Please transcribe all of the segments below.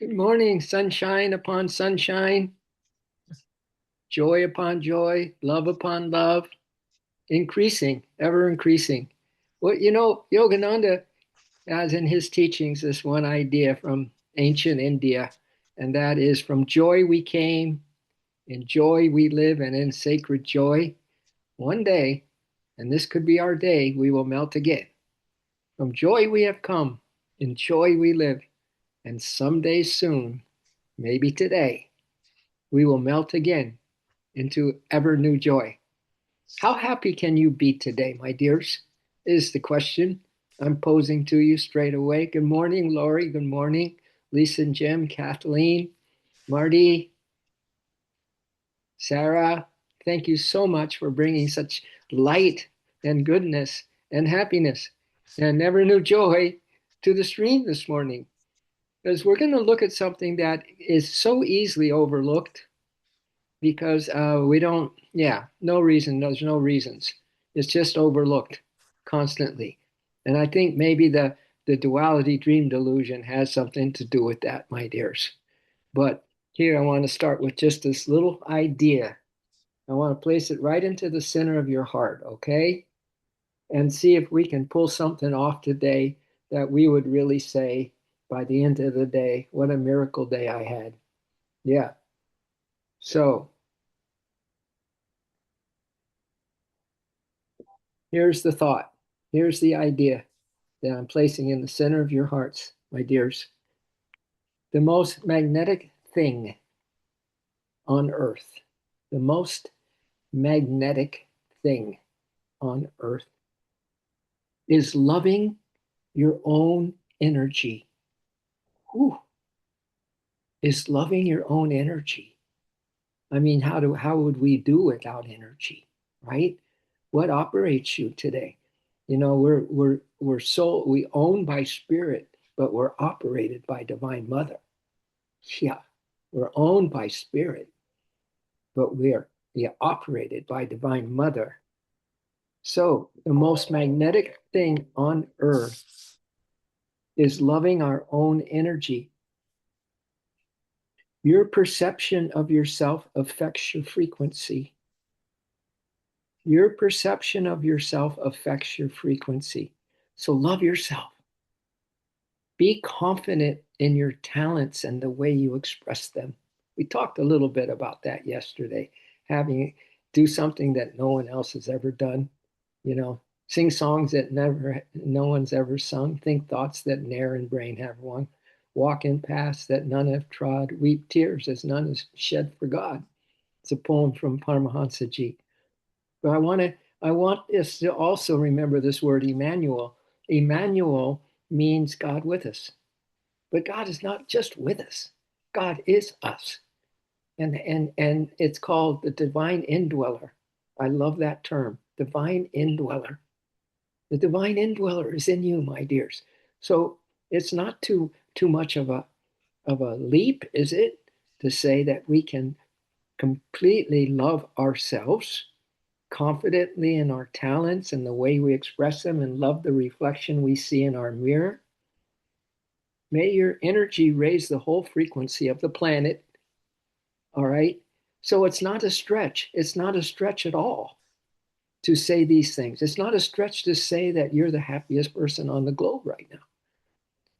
Good morning, sunshine upon sunshine, joy upon joy, love upon love, increasing, ever increasing. Well, Yogananda has in his teachings this one idea from ancient India, and that is from joy we came, in joy we live, and in sacred joy, one day, and this could be our day, we will melt again. From joy we have come, in joy we live, and someday soon, maybe today, we will melt again into ever new joy. How happy can you be today, my dears? Is the question I'm posing to you straight away. Good morning, Lori. Good morning, Lisa and Jim, Kathleen, Marty, Sarah. Thank you so much for bringing such light and goodness and happiness and never new joy to the stream this morning. Because we're going to look at something that is so easily overlooked because we don't, yeah, no reason, there's no reasons. It's just overlooked constantly. And I think maybe the duality dream delusion has something to do with that, my dears. But here I want to start with just this little idea. I want to place it right into the center of your heart, okay? And see if we can pull something off today that we would really say by the end of the day, what a miracle day I had. Yeah. So here's the thought. Here's the idea that I'm placing in the center of your hearts, my dears. The most magnetic thing on earth, the most magnetic thing on earth is loving your own energy. Whew, is loving your own energy. I mean, how would we do without energy, right? What operates you today? We're soul, we own by spirit, but we're operated by Divine Mother. Yeah, we're owned by spirit, but we're operated by Divine Mother. So the most magnetic thing on earth is loving our own energy. Your perception of yourself affects your frequency. Your perception of yourself affects your frequency. So love yourself. Be confident in your talents and the way you express them. We talked a little bit about that yesterday. Having do something that no one else has ever done, sing songs that no one's ever sung, think thoughts that ne'er in brain have won, walk in paths that none have trod, weep tears as none has shed for God. It's a poem from Paramahansaji. But I want us to also remember this word Emmanuel. Emmanuel means God with us. But God is not just with us. God is us. And it's called the divine indweller. I love that term, divine indweller. The divine indweller is in you, my dears. So it's not too much of a leap, is it, to say that we can completely love ourselves confidently in our talents and the way we express them and love the reflection we see in our mirror. May your energy raise the whole frequency of the planet. All right. So it's not a stretch. It's not a stretch at all to say these things. It's not a stretch to say that you're the happiest person on the globe right now.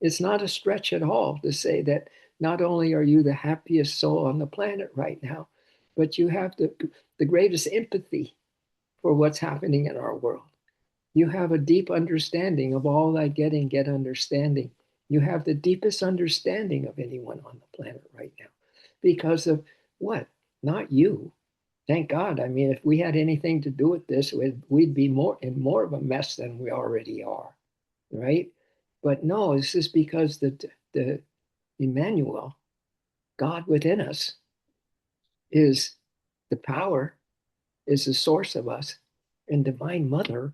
It's not a stretch at all to say that not only are you the happiest soul on the planet right now, but you have the greatest empathy for what's happening in our world. You have a deep understanding of all that get understanding. You have the deepest understanding of anyone on the planet right now because of what? Not you. Thank God. I mean, if we had anything to do with this, we'd be more of a mess than we already are, right? But no, this is because the Emmanuel, God within us, is the power, is the source of us, and Divine Mother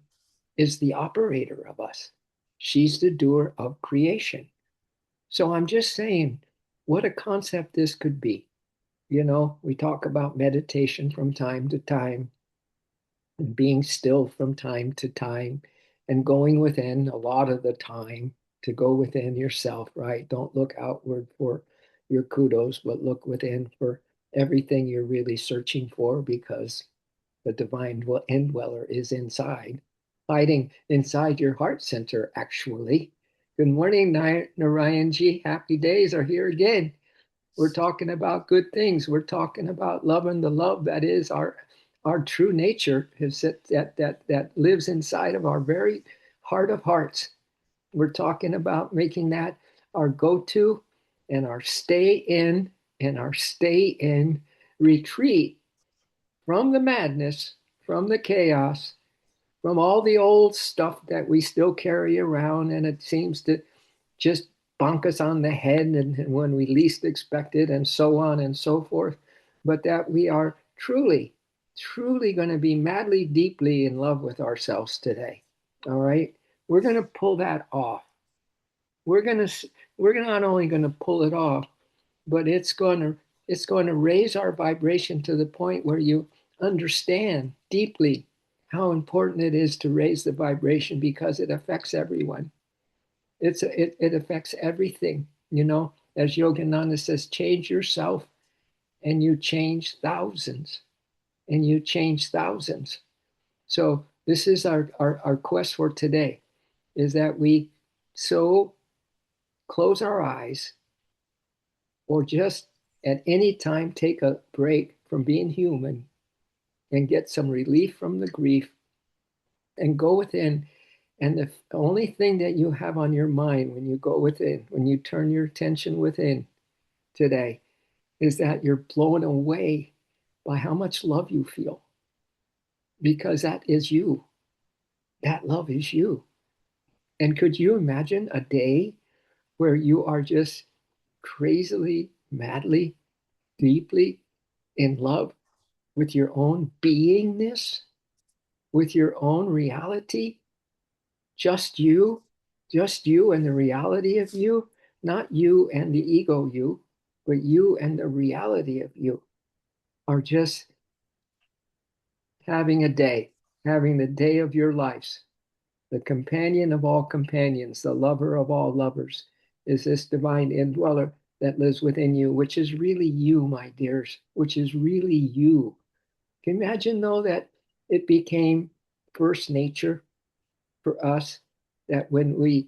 is the operator of us. She's the doer of creation. So I'm just saying, what a concept this could be. We talk about meditation from time to time and being still from time to time and going within a lot of the time to go within yourself, right? Don't look outward for, your kudos, but look within for everything you're really searching for, because the divine indweller is inside, hiding inside your heart center, actually. Good morning, Narayanji. Happy days are here again. We're talking about good things. We're talking about loving the love that is our true nature, is that lives inside of our very heart of hearts. We're talking about making that our go-to and our stay in retreat from the madness, from the chaos, from all the old stuff that we still carry around, and it seems to just bonk us on the head and when we least expect it, and so on and so forth. But that we are truly, truly going to be madly, deeply in love with ourselves today. All right. We're going to pull that off. We're going to, we're not only going to pull it off, but it's going to raise our vibration to the point where you understand deeply how important it is to raise the vibration, because it affects everyone. It affects everything. As Yogananda says, change yourself and you change thousands, and you change thousands. So this is our quest for today, is that we so close our eyes, or just at any time take a break from being human and get some relief from the grief, and go within. And the only thing that you have on your mind when you go within, when you turn your attention within today, is that you're blown away by how much love you feel, because that is you. That love is you. And could you imagine a day where you are just crazily, madly, deeply in love with your own beingness, with your own reality, just you, just you and the reality of you, not you and the ego you, but you and the reality of you are just having a day, having the day of your lives. The companion of all companions, the lover of all lovers, is this divine indweller that lives within you, which is really you, my dears, which is really you. Can you imagine, though, that it became first nature for us, that when we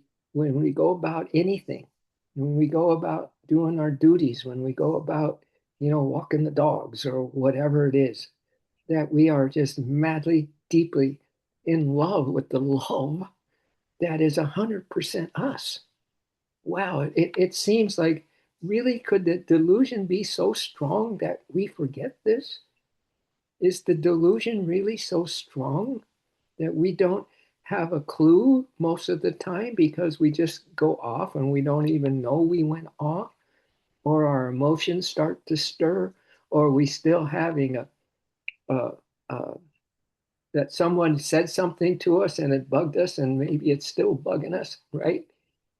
go about anything, when we go about doing our duties, when we go about, walking the dogs or whatever it is, that we are just madly, deeply in love with the love that is 100% us. Wow, it seems like, really, could the delusion be so strong that we forget this? Is the delusion really so strong that we don't have a clue most of the time, because we just go off and we don't even know we went off, or our emotions start to stir, or we still having a, a that someone said something to us and it bugged us, and maybe it's still bugging us, right?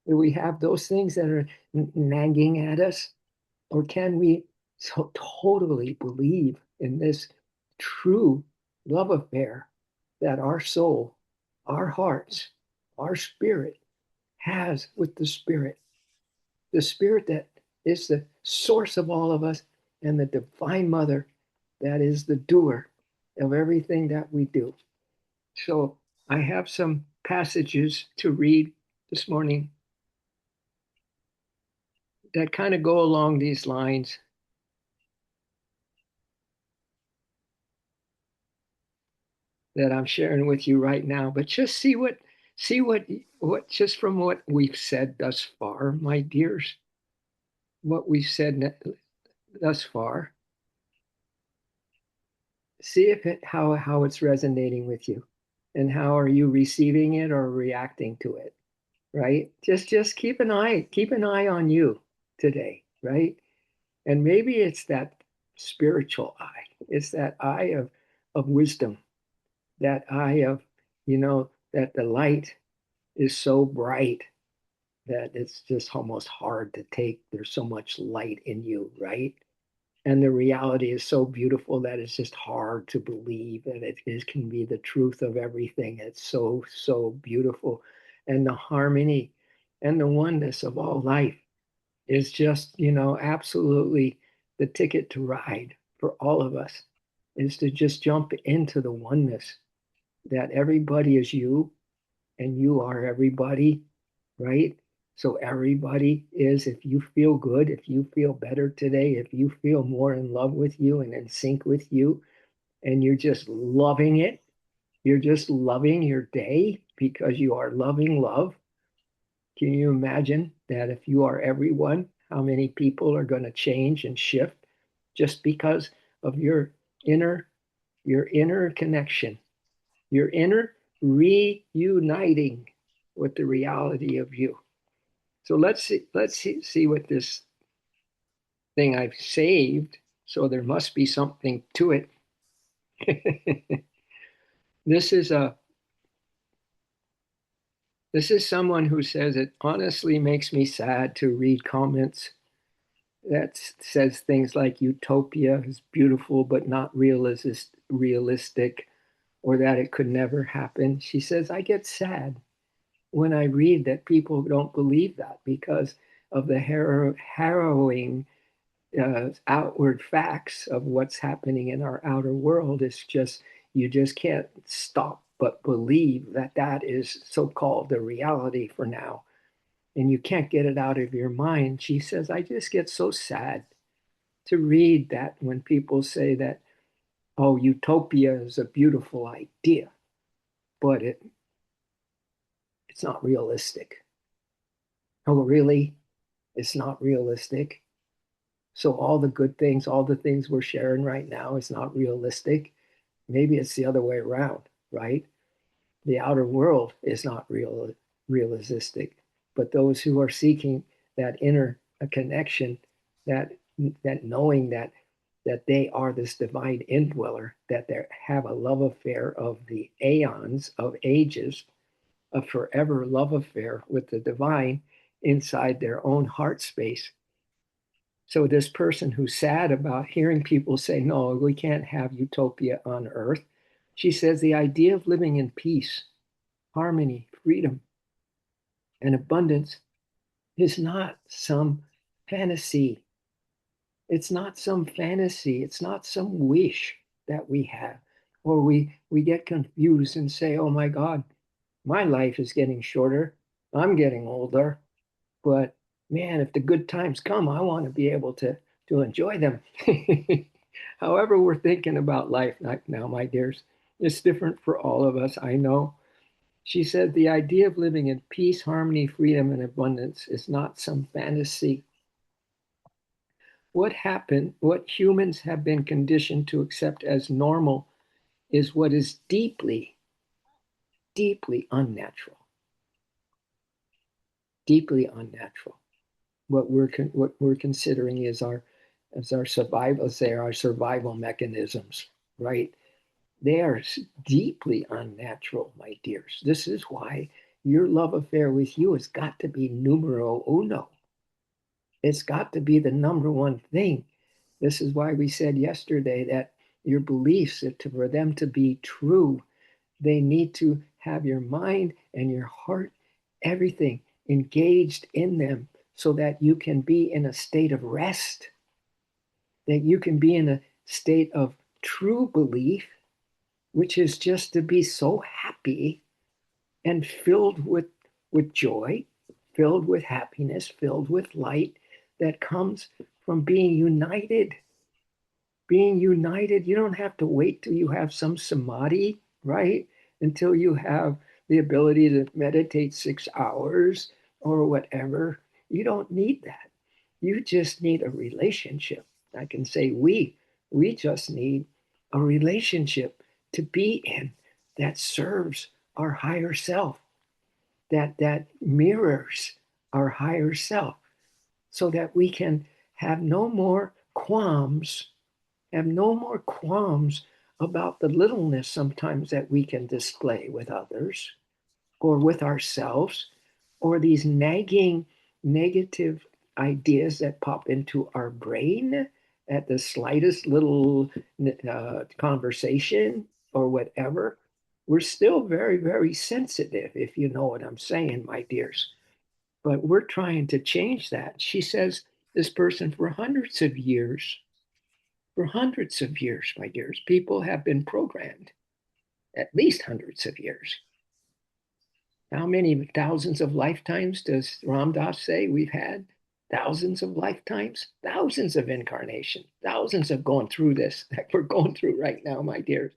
Do we have those things that are nagging at us? Or can we so totally believe in this true love affair that our soul, our hearts, our spirit has with the spirit that is the source of all of us, and the divine mother that is the doer of everything that we do? So I have some passages to read this morning that kind of go along these lines, that I'm sharing with you right now. But just see what just from what we've said thus far, my dears, what we've said thus far. See if how it's resonating with you, and how are you receiving it or reacting to it, right? Just keep an eye on you today, right? And maybe it's that spiritual eye. It's that eye of wisdom, that eye of, that the light is so bright that it's just almost hard to take. There's so much light in you, right? And the reality is so beautiful that it's just hard to believe that can be the truth of everything. It's so, so beautiful. And the harmony and the oneness of all life. is just, absolutely the ticket to ride for all of us is to just jump into the oneness that everybody is you and you are everybody, right? So everybody is, if you feel good, if you feel better today, if you feel more in love with you and in sync with you, and you're just loving it, you're just loving your day because you are loving love. Can you imagine that if you are everyone, how many people are going to change and shift just because of inner, your inner connection, your inner reuniting with the reality of you. So let's see what this thing I've saved. So there must be something to it. this is a this is someone who says it honestly makes me sad to read comments that says things like utopia is beautiful but not realistic, or that it could never happen. She says, I get sad when I read that people don't believe that because of the harrowing outward facts of what's happening in our outer world. It's just, you just can't stop but believe that that is so called the reality for now. And you can't get it out of your mind. She says, I just get so sad to read that when people say that, oh, utopia is a beautiful idea, but it's not realistic. Oh, really? It's not realistic. So all the good things, all the things we're sharing right now is not realistic. Maybe it's the other way around, right? The outer world is not realistic, but those who are seeking that inner connection, that that knowing that they are this divine indweller, that they have a love affair of the aeons of ages, a forever love affair with the divine inside their own heart space. So this person who's sad about hearing people say, no, we can't have utopia on earth, she says the idea of living in peace, harmony, freedom, and abundance is not some fantasy. It's not some fantasy. It's not some wish that we have. Or we get confused and say, oh my God, my life is getting shorter. I'm getting older. But man, if the good times come, I want to be able to enjoy them. However, we're thinking about life right now, my dears, it's different for all of us. I know. She said the idea of living in peace, harmony, freedom, and abundance is not some fantasy. What happened, what humans have been conditioned to accept as normal is what is deeply, deeply unnatural. Deeply unnatural. What we're considering is our survival, say our survival mechanisms, right? They are deeply unnatural, my dears. This is why your love affair with you has got to be numero uno. It's got to be the number one thing. This is why we said yesterday that your beliefs, for them to be true, they need to have your mind and your heart, everything engaged in them so that you can be in a state of rest, that you can be in a state of true belief, which is just to be so happy and filled with joy, filled with happiness, filled with light that comes from being united. Being united, you don't have to wait till you have some samadhi, right? Until you have the ability to meditate 6 hours or whatever. You don't need that. You just need a relationship. I can say we just need a relationship to be in that serves our higher self, that mirrors our higher self, so that we can have no more qualms, have no more qualms about the littleness sometimes that we can display with others or with ourselves, or these nagging negative ideas that pop into our brain at the slightest little conversation or whatever. We're still very, very sensitive, if you know what I'm saying, my dears. But we're trying to change that. She says this person for hundreds of years, my dears, people have been programmed, at least hundreds of years. How many thousands of lifetimes does Ram Dass say we've had? Thousands of lifetimes, thousands of incarnations, thousands of going through this that we're going through right now, my dears.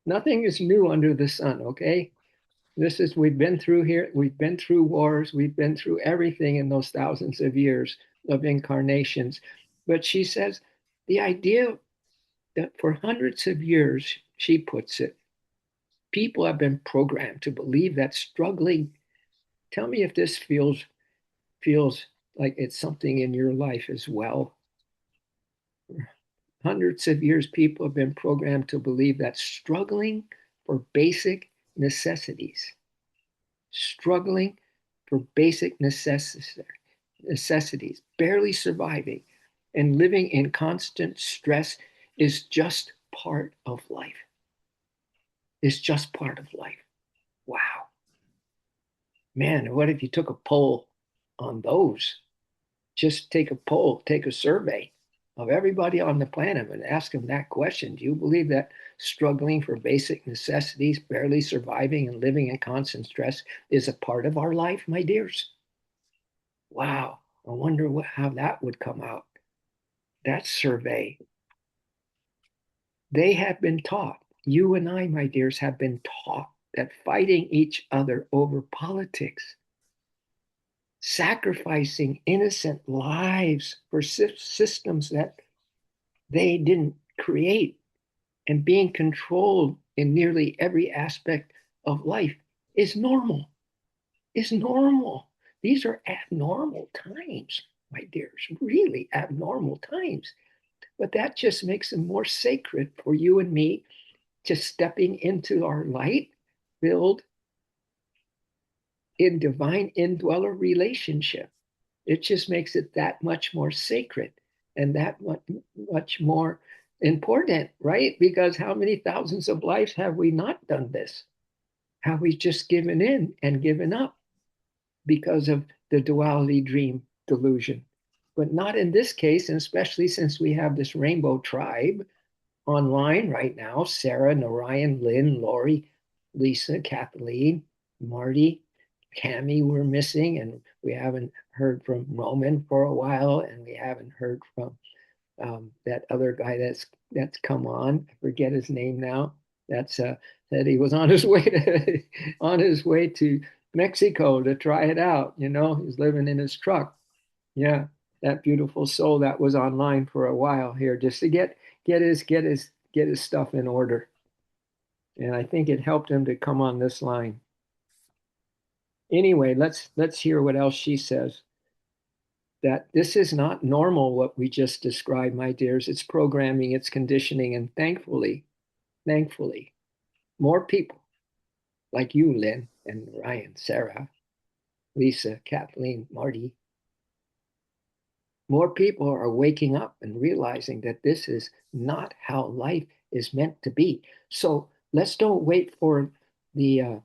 Nothing is new under the sun, okay? We've been through here, we've been through wars, we've been through everything in those thousands of years of incarnations. But she says the idea that for hundreds of years, she puts it, people have been programmed to believe that struggling. Tell me if this feels like it's something in your life as well. For hundreds of years, people have been programmed to believe that struggling for basic necessities, struggling for basic necessities, barely surviving, and living in constant stress is just part of life. It's just part of life. Wow. Man, what if you took a poll on those? Just take a poll, take a survey of everybody on the planet and ask them that question. Do you believe that struggling for basic necessities, barely surviving, and living in constant stress is a part of our life, my dears? Wow. I wonder how that would come out. That survey. They have been taught, you and I, my dears, have been taught that fighting each other over politics, sacrificing innocent lives for systems that they didn't create, and being controlled in nearly every aspect of life is normal, is normal. These are abnormal times, my dears, really abnormal times. But that just makes them more sacred for you and me to stepping into our light filled in divine indweller relationship. It just makes it that much more sacred and that much more important, right? Because how many thousands of lives have we not done this? Have we just given in and given up because of the duality dream delusion? But not in this case, and especially since we have this rainbow tribe online right now. Sarah, Narayan, Lynn, Lori, Lisa, Kathleen, Marty, Cami we're missing, and we haven't heard from Roman for a while, and we haven't heard from that other guy that's come on. I forget his name now. That's that he was on his way to on his way to Mexico to try it out. You know, he's living in his truck. Yeah, that beautiful soul that was online for a while here just to get his stuff in order. And I think it helped him to come on this line. Anyway, let's hear what else she says. That this is not normal what we just described, my dears. It's programming, it's conditioning, and thankfully, more people like you, Lynn and Ryan, Sarah, Lisa, Kathleen, Marty, more people are waking up and realizing that this is not how life is meant to be. So let's don't wait for the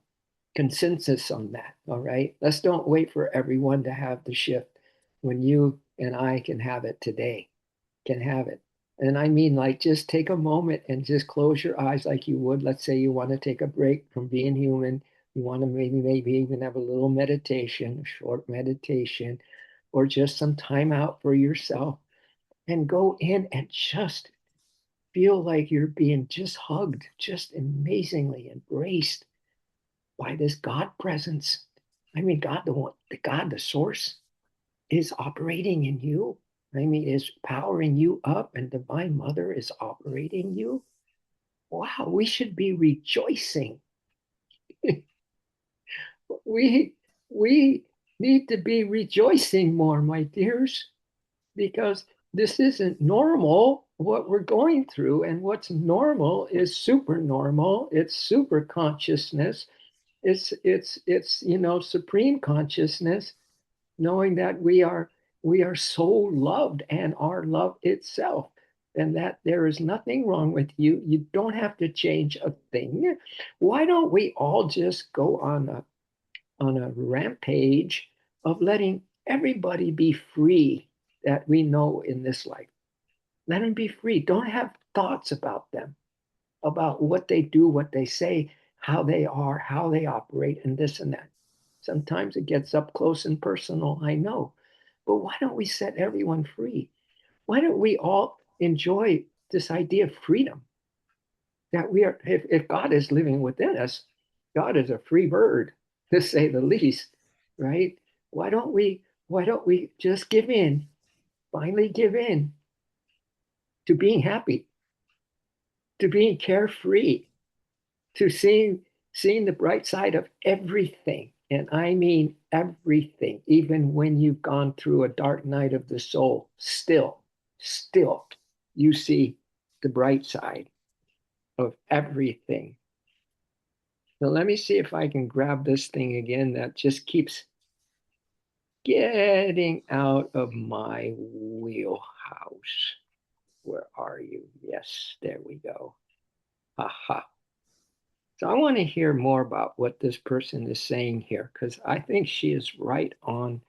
consensus on that. All right. Let's don't wait for everyone to have the shift when you and I can have it today, can have it. And I mean, like, just take a moment and just close your eyes like you would. Let's say you want to take a break from being human. You want to maybe even have a little meditation, a short meditation, or just some time out for yourself and go in and just feel like you're being just hugged, just amazingly embraced by this God presence. I mean, God, the source is operating in you. I mean, is powering you up, and Divine Mother is operating you. Wow, we should be rejoicing. we we need to be rejoicing more, my dears, because this isn't normal what we're going through, and what's normal is super normal. It's super consciousness. It's supreme consciousness, knowing that we are so loved and are love itself, and that there is nothing wrong with you. You don't have to change a thing. Why don't we all just go on a rampage of letting everybody be free that we know in this life. Let them be free. Don't have thoughts about them, about what they do, what they say, how they are, how they operate, and this and that. Sometimes it gets up close and personal, I know. But why don't we set everyone free? Why don't we all enjoy this idea of freedom? That we are, if God is living within us, God is a free bird, to say the least, right? Why don't we just give in, finally give in to being happy, to being carefree, to seeing the bright side of everything. And I mean everything, even when you've gone through a dark night of the soul, still, you see the bright side of everything. So let me see if I can grab this thing again that just keeps getting out of my wheelhouse. Where are you? Yes, there we go. Aha. So I want to hear more about what this person is saying here because I think she is right on.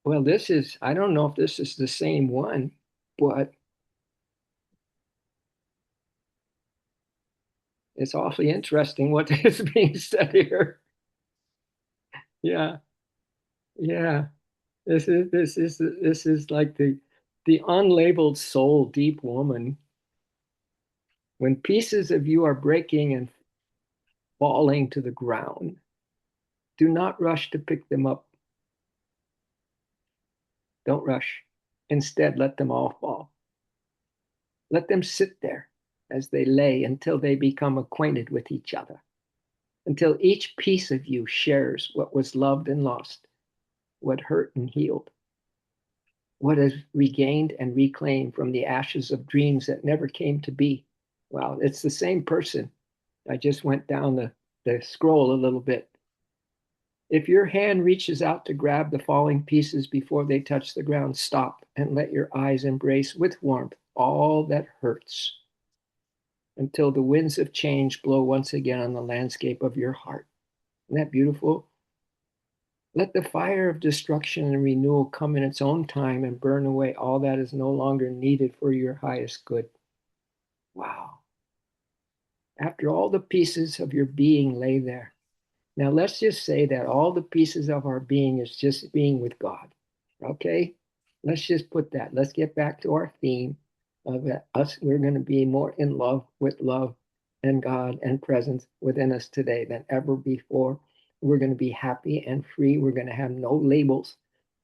Well, I don't know if this is the same one, but it's awfully interesting what is being said here. Yeah, yeah. This is like the unlabeled soul, deep woman. When pieces of you are breaking and falling to the ground, do not rush to pick them up. Don't rush. Instead, let them all fall. Let them sit there as they lay until they become acquainted with each other, until each piece of you shares what was loved and lost, what hurt and healed, what is regained and reclaimed from the ashes of dreams that never came to be. Wow, it's the same person. I just went down the scroll a little bit. If your hand reaches out to grab the falling pieces before they touch the ground, stop and let your eyes embrace with warmth all that hurts until the winds of change blow once again on the landscape of your heart. Isn't that beautiful? Let the fire of destruction and renewal come in its own time and burn away all that is no longer needed for your highest good. Wow. After all the pieces of your being lay there. Now, let's just say that all the pieces of our being is just being with God. Okay? Let's just put that. Let's get back to our theme of us. We're going to be more in love with love and God and presence within us today than ever before. We're going to be happy and free. We're going to have no labels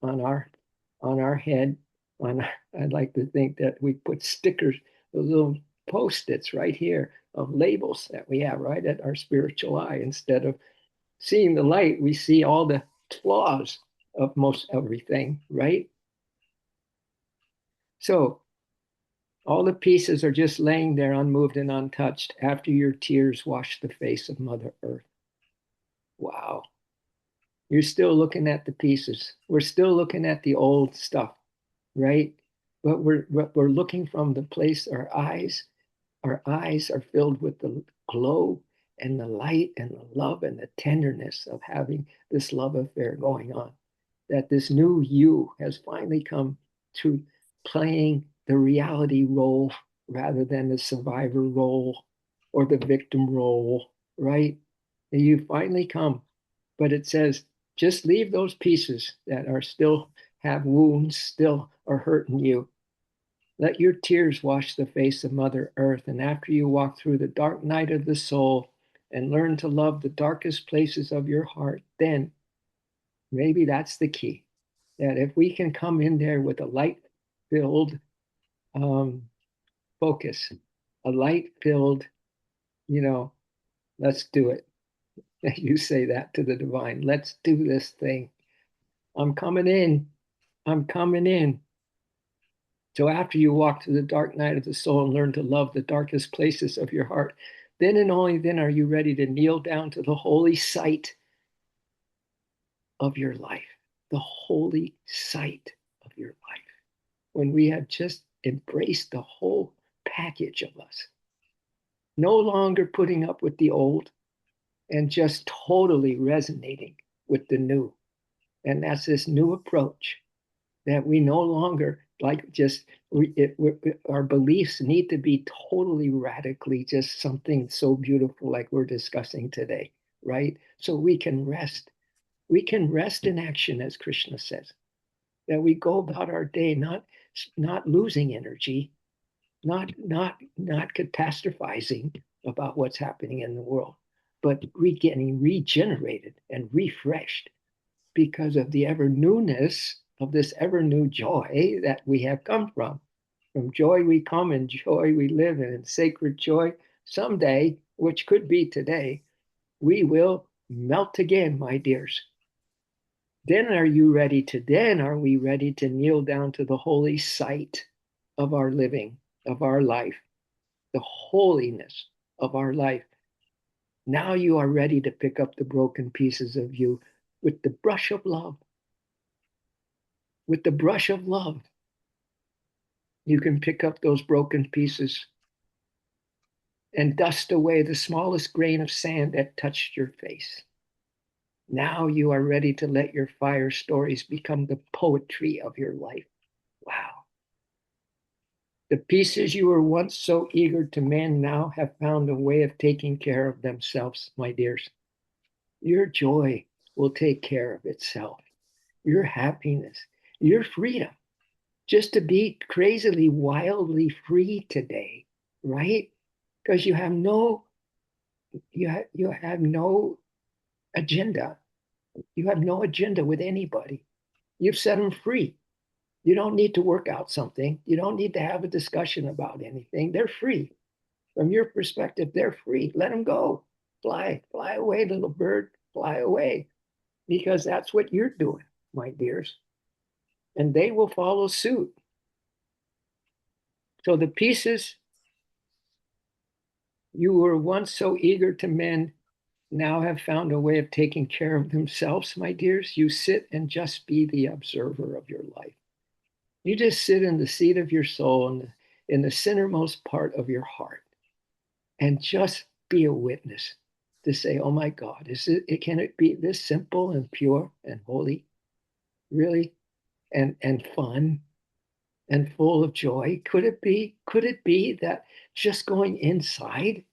on our head. I'd like to think that we put stickers, those little post-its right here of labels that we have right at our spiritual eye. Instead of seeing the light, we see all the flaws of most everything, right? So all the pieces are just laying there unmoved and untouched after your tears wash the face of Mother Earth. Wow. You're still looking at the pieces. We're still looking at the old stuff, right? But we're looking from the place our eyes are filled with the glow and the light and the love and the tenderness of having this love affair going on. That this new you has finally come to playing the reality role rather than the survivor role or the victim role, right? And you finally come, but it says just leave those pieces that are still have wounds, still are hurting you. Let your tears wash the face of Mother Earth. And after you walk through the dark night of the soul and learn to love the darkest places of your heart, then maybe that's the key. That if we can come in there with a light filled um, focus, a light filled, you know, let's do it. You say that to the divine. Let's do this thing. I'm coming in. I'm coming in. So after you walk through the dark night of the soul and learn to love the darkest places of your heart, then and only then are you ready to kneel down to the holy site of your life, the holy site of your life. When we have just embrace the whole package of us. No longer putting up with the old and just totally resonating with the new. And that's this new approach that we no longer like just our beliefs need to be totally radically just something so beautiful like we're discussing today, right? So we can rest. We can rest in action, as Krishna says, that we go about our day not losing energy, not catastrophizing about what's happening in the world, but getting regenerated and refreshed because of the ever newness of this ever new joy that we have come from. From joy we come and joy we live, and in sacred joy, someday, which could be today, we will melt again, my dears. Then are we ready to kneel down to the holy sight of our living, of our life, the holiness of our life? Now you are ready to pick up the broken pieces of you with the brush of love. With the brush of love, you can pick up those broken pieces and dust away the smallest grain of sand that touched your face. Now you are ready to let your fire stories become the poetry of your life. Wow. The pieces you were once so eager to mend now have found a way of taking care of themselves, my dears. Your joy will take care of itself. Your happiness, your freedom, just to be crazily, wildly free today, right? Because you have no agenda. You have no agenda with anybody. You've set them free. You don't need to work out something. You don't need to have a discussion about anything. They're free. From your perspective, they're free. Let them go. Fly away, little bird. Fly away. Because that's what you're doing, my dears. And they will follow suit. So the pieces you were once so eager to mend now have found a way of taking care of themselves, my dears. You sit and just be the observer of your life. You just sit in the seat of your soul in the centermost part of your heart and just be a witness to say, oh my God, can it be this simple and pure and holy? Really? And fun and full of joy? Could it be? Could it be that just going inside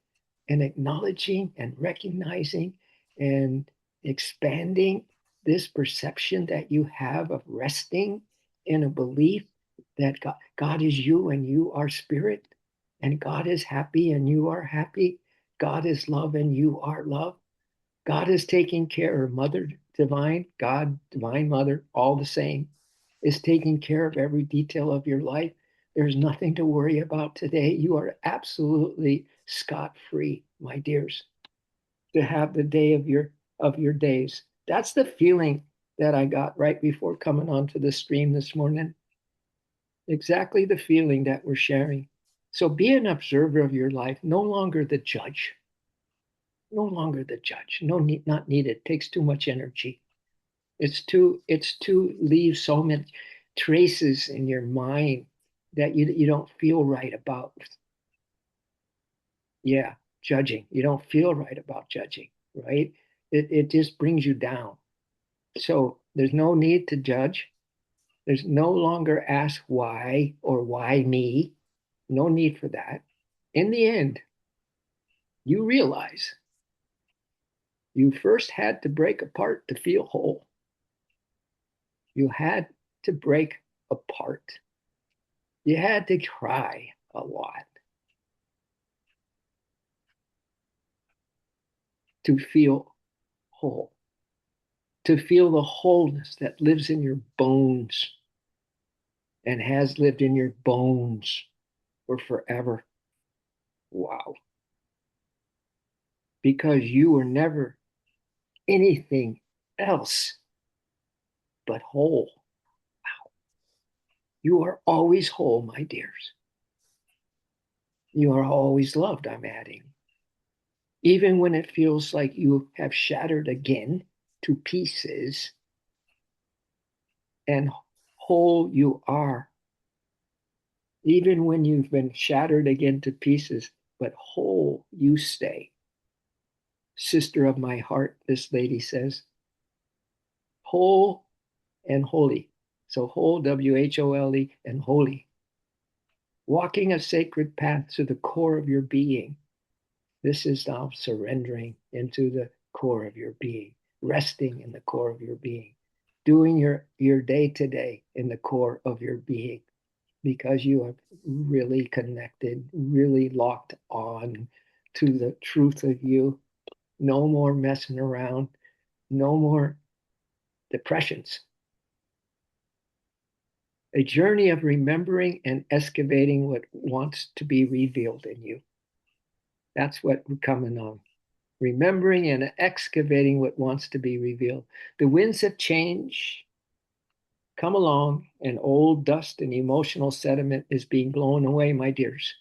and acknowledging and recognizing and expanding this perception that you have of resting in a belief that God is you and you are spirit, and God is happy and you are happy, God is love and you are love, God is taking care of Mother Divine, God, Divine Mother, all the same, is taking care of every detail of your life. There's nothing to worry about today. You are absolutely scot-free, my dears, to have the day of your days. That's the feeling that I got right before coming onto the stream this morning. Exactly the feeling that we're sharing. So be an observer of your life, no longer the judge. No longer the judge. No need, not needed. It takes too much energy. It's to leave so many traces in your mind that you don't feel right about. Yeah, judging. You don't feel right about judging, right? It just brings you down. So there's no need to judge. There's no longer ask why or why me. No need for that. In the end, you realize you first had to break apart to feel whole. You had to break apart. You had to cry a lot to feel whole, to feel the wholeness that lives in your bones and has lived in your bones for forever. Wow. Because you were never anything else but whole. You are always whole, my dears. You are always loved, I'm adding. Even when it feels like you have shattered again to pieces, and whole you are. Even when you've been shattered again to pieces, but whole you stay. Sister of my heart, this lady says, whole and holy. So whole, WHOLE, and holy. Walking a sacred path to the core of your being. This is now surrendering into the core of your being, resting in the core of your being, doing your day to day in the core of your being, because you are really connected, really locked on to the truth of you. No more messing around, no more depressions. A journey of remembering and excavating what wants to be revealed in you. That's what we're coming on. Remembering and excavating what wants to be revealed. The winds of change come along, and old dust and emotional sediment is being blown away, my dears.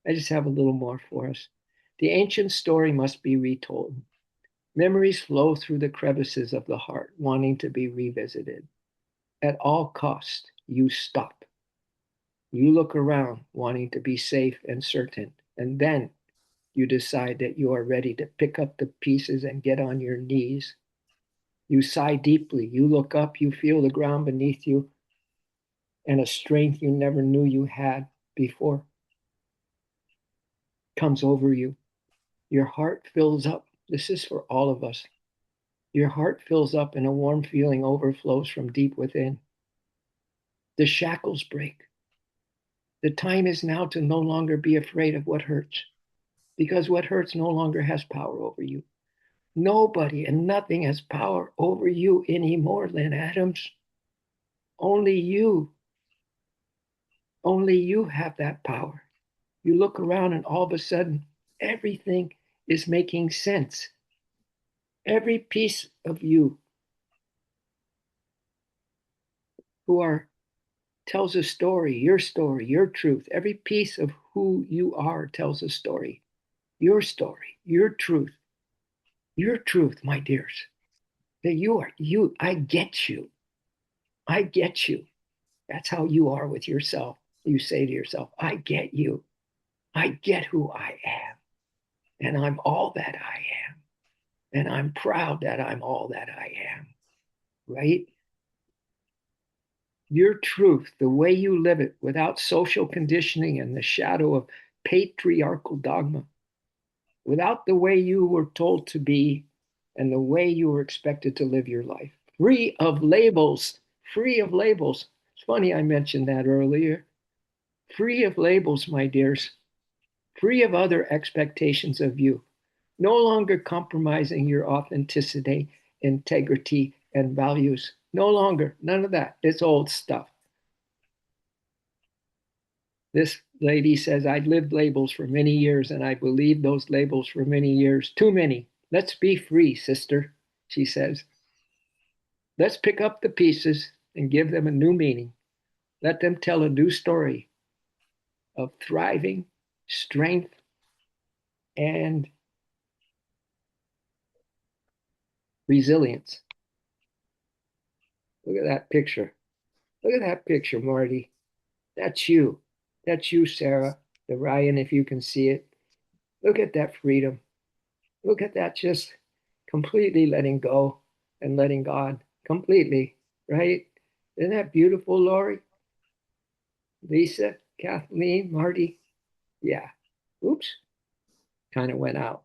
I just have a little more for us. The ancient story must be retold. Memories flow through the crevices of the heart, wanting to be revisited. At all cost, you stop. You look around, wanting to be safe and certain, and then you decide that you are ready to pick up the pieces and get on your knees. You sigh deeply. You look up. You feel the ground beneath you and a strength you never knew you had before comes over you. Your heart fills up. This is for all of us. Your heart fills up and a warm feeling overflows from deep within. The shackles break. The time is now to no longer be afraid of what hurts, because what hurts no longer has power over you. Nobody and nothing has power over you anymore, Lynn Adams. Only you. Only you have that power. You look around and all of a sudden, everything is making sense. Every piece of you who are tells a story, your truth. Every piece of who you are tells a story, your truth, my dears. That you are you. I get you. I get you. That's how you are with yourself. You say to yourself, I get you. I get who I am. And I'm all that I am. And I'm proud that I'm all that I am. Right? Your truth, the way you live it without social conditioning and the shadow of patriarchal dogma, without the way you were told to be and the way you were expected to live your life, free of labels, free of labels. It's funny I mentioned that earlier. Free of labels, my dears, free of other expectations of you, no longer compromising your authenticity, integrity, and values. No longer, none of that. It's old stuff. This lady says, I lived labels for many years and I believed those labels for many years. Too many. Let's be free, sister, she says. Let's pick up the pieces and give them a new meaning. Let them tell a new story of thriving, strength, and resilience. Look at that picture. Look at that picture, Marty. That's you. That's you, Sarah. The Ryan, if you can see it. Look at that freedom. Look at that just completely letting go and letting God completely, right? Isn't that beautiful, Lori? Lisa, Kathleen, Marty? Yeah. Oops. Kind of went out.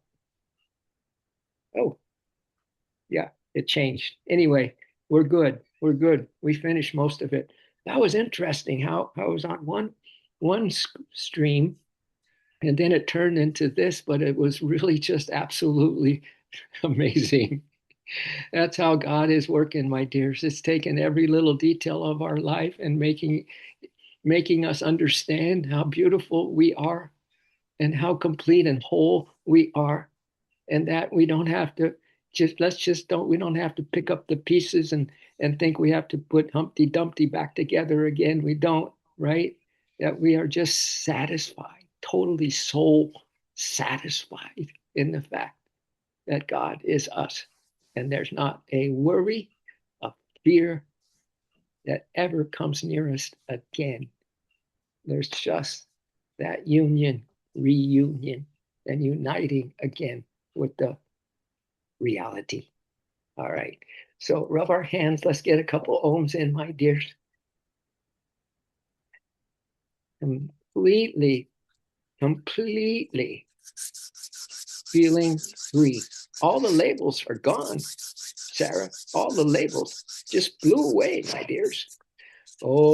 Oh, yeah, it changed. Anyway, we're good. We're good. We finished most of it. That was interesting how I was on one stream and then it turned into this, but it was really just absolutely amazing. That's how God is working, my dears. It's taking every little detail of our life and making us understand how beautiful we are and how complete and whole we are, and that we don't have to just let's just don't we don't have to pick up the pieces and think we have to put Humpty Dumpty back together again. We don't, right? That we are just satisfied, totally soul satisfied in the fact that God is us. And there's not a worry, a fear that ever comes near us again. There's just that union, reunion, and uniting again with the reality. All right. So rub our hands. Let's get a couple ohms in, my dears. Completely, completely feeling free. All the labels are gone, Sarah. All the labels just blew away, my dears. Oh.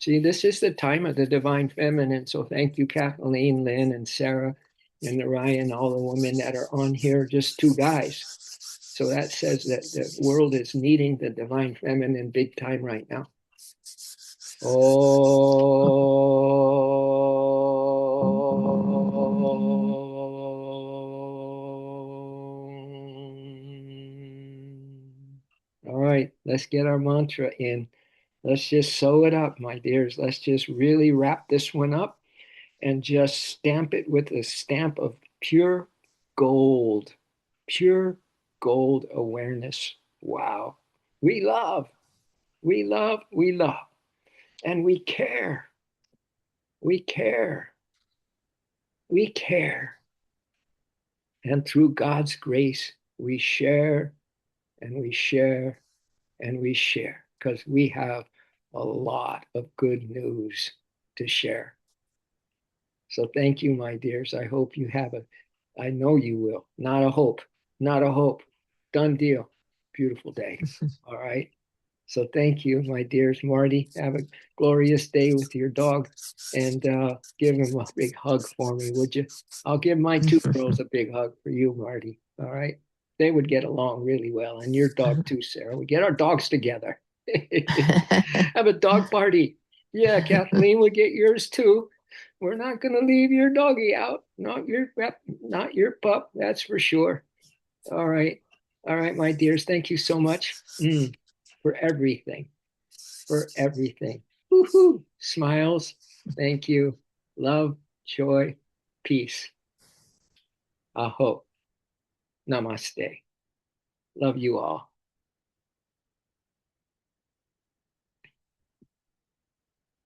See, this is the time of the divine feminine. So thank you, Kathleen, Lynn, and Sarah, and Narayan, all the women that are on here, just two guys. So that says that the world is needing the divine feminine big time right now. All right, let's get our mantra in. Let's just sew it up, my dears. Let's just really wrap this one up and just stamp it with a stamp of gold, pure gold awareness. Wow. We love, we love, we love, and we care. We care. We care. And through God's grace, we share and we share and we share because we have a lot of good news to share. So thank you, my dears. I hope you have I know you will. Not a hope, not a hope. Done deal. Beautiful day. All right. So thank you, my dears. Marty, have a glorious day with your dog and give him a big hug for me, would you? I'll give my two girls a big hug for you, Marty. All right. They would get along really well. And your dog too, Sarah. We get our dogs together. Have a dog party. Yeah, Kathleen will get yours too. We're not going to leave your doggy out. Not your pup, that's for sure. All right. All right, my dears. Thank you so much for everything. For everything. Woohoo! Smiles. Thank you. Love, joy, peace. Aho. Namaste. Love you all.